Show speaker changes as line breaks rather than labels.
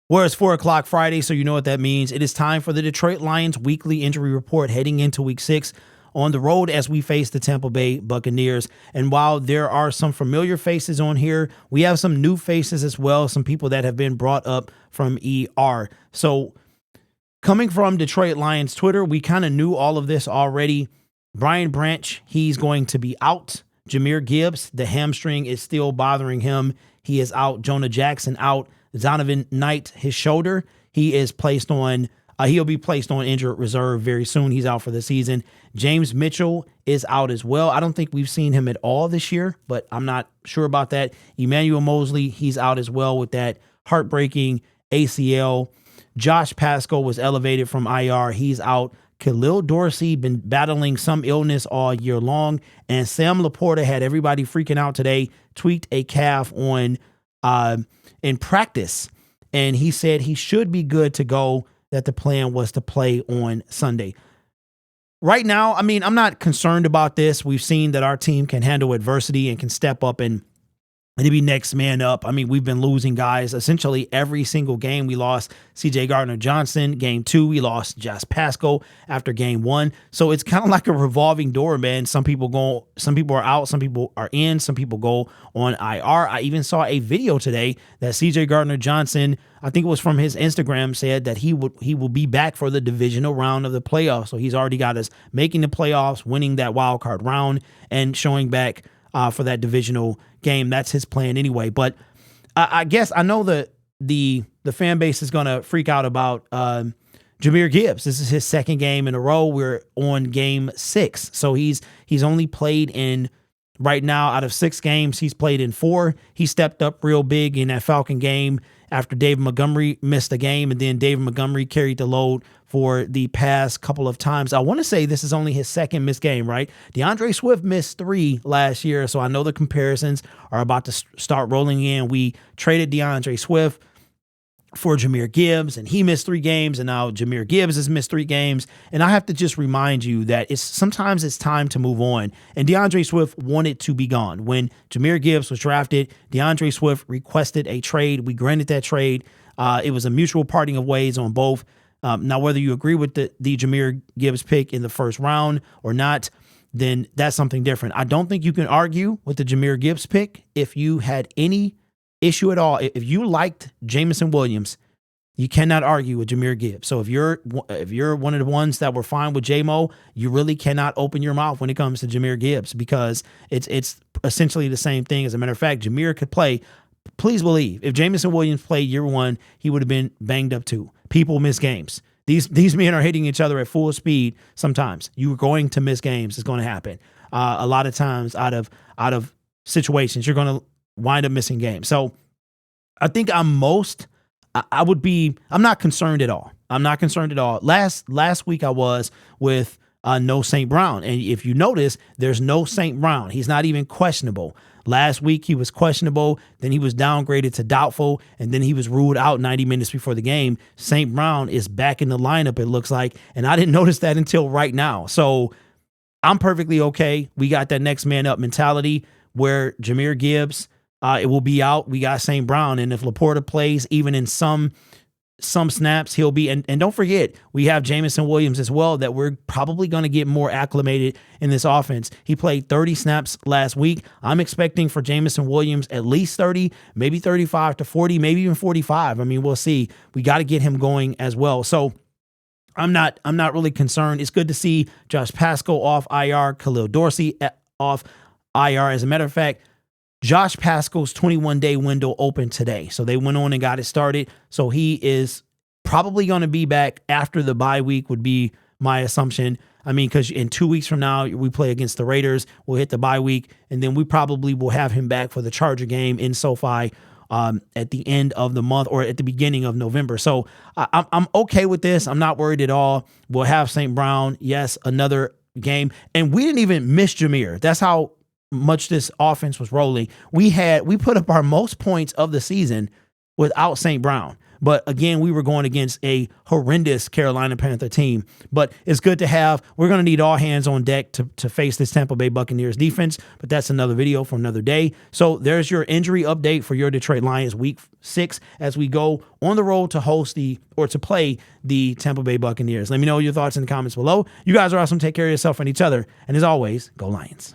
Whereas 4 o'clock Friday, so you know what that means. It is time for the Detroit Lions weekly injury report heading into week 6 on the road as we face the Tampa Bay Buccaneers. And while there are some familiar faces on here, we have some new faces as well, some people that have been brought up from ER. So coming from Detroit Lions Twitter, we kind of knew all of this already. Brian Branch, he's going to be out. Jahmyr Gibbs, the hamstring is still bothering him. He is out. Jonah Jackson out. Zonovan Knight, his shoulder, he is placed on, he'll be placed on injured reserve very soon. He's out for the season. James Mitchell is out as well. I don't think we've seen him at all this year, but I'm not sure about that. Emmanuel Mosley, he's out as well with that heartbreaking ACL. Josh Pascal was elevated from IR. He's out. Khalil Dorsey been battling some illness all year long. And Sam Laporta had everybody freaking out today, tweaked a calf on in practice, and he said he should be good to go, that the plan was to play on Sunday. Right now, I mean, I'm not concerned about this. We've seen that our team can handle adversity and can step up and to be next man up. I mean, we've been losing guys essentially every single game. We lost CJ Gardner-Johnson. Game 2, we lost Josh Pascal after game 1. So it's kind of like a revolving door, man. Some people are out, some people are in, some people go on IR. I even saw a video today that CJ Gardner-Johnson, I think it was from his Instagram, said that he will be back for the divisional round of the playoffs. So he's already got us making the playoffs, winning that wild card round, and showing back for that divisional game. That's his plan anyway. But I guess I know that the fan base is going to freak out about Jahmyr Gibbs. This is his second game in a row. We're on game 6. So he's only played in, right now, out of 6 games, he's played in 4. He stepped up real big in that Falcon game after David Montgomery missed a game, and then David Montgomery carried the load for the past couple of times. I want to say this is only his second missed game, right? DeAndre Swift missed 3 last year, so I know the comparisons are about to start rolling in. We traded DeAndre Swift for Jahmyr Gibbs, and he missed 3 games, and now Jahmyr Gibbs has missed 3 games. And I have to just remind you that sometimes it's time to move on. And DeAndre Swift wanted to be gone. When Jahmyr Gibbs was drafted, DeAndre Swift requested a trade. We granted that trade. It was a mutual parting of ways on both. Now, whether you agree with the Jahmyr Gibbs pick in the first round or not, then that's something different. I don't think you can argue with the Jahmyr Gibbs pick if you had any issue at all. If you liked Jameson Williams, you cannot argue with Jahmyr Gibbs. So if you're one of the ones that were fine with J-Mo, you really cannot open your mouth when it comes to Jahmyr Gibbs, because it's essentially the same thing. As a matter of fact, Jahmyr could play. Please believe, if Jameson Williams played year 1, he would have been banged up too. People miss games. These men are hitting each other at full speed. Sometimes you're going to miss games. It's going to happen. A lot of times out of situations, you're going to wind up missing games. So I think I'm not concerned at all. I'm not concerned at all. Last week I was with no St. Brown. And if you notice, there's no St. Brown. He's not even questionable. Last week he was questionable, then he was downgraded to doubtful, and then he was ruled out 90 minutes before the game. St. Brown is back in the lineup, it looks like, and I didn't notice that until right now. So I'm perfectly okay. We got that next man up mentality where Jahmyr Gibbs, it will be out. We got St. Brown, and if Laporta plays even in some snaps, he'll be, and don't forget, we have Jameson Williams as well, that we're probably going to get more acclimated in this offense. He played 30 snaps last week. I'm expecting for Jameson Williams at least 30, maybe 35 to 40, maybe even 45. I mean, we'll see. We got to get him going as well. So I'm not really concerned. It's good to see Josh Pascal off IR, Khalil Dorsey off IR. As a matter of fact, Josh Pascal's 21-day window opened today. So they went on and got it started. So he is probably going to be back after the bye week, would be my assumption. I mean, because in 2 weeks from now, we play against the Raiders. We'll hit the bye week, and then we probably will have him back for the Charger game in SoFi at the end of the month or at the beginning of November. So I'm okay with this. I'm not worried at all. We'll have St. Brown. Yes, another game. And we didn't even miss Jahmyr. That's how much this offense was rolling. We put up our most points of the season without St. Brown. But again, we were going against a horrendous Carolina Panther team. But it's good to have. We're going to need all hands on deck to face this Tampa Bay Buccaneers defense. But that's another video for another day. So there's your injury update for your Detroit Lions week 6 as we go on the road to to play the Tampa Bay Buccaneers. Let me know your thoughts in the comments below. You guys are awesome. Take care of yourself and each other. And as always, go Lions.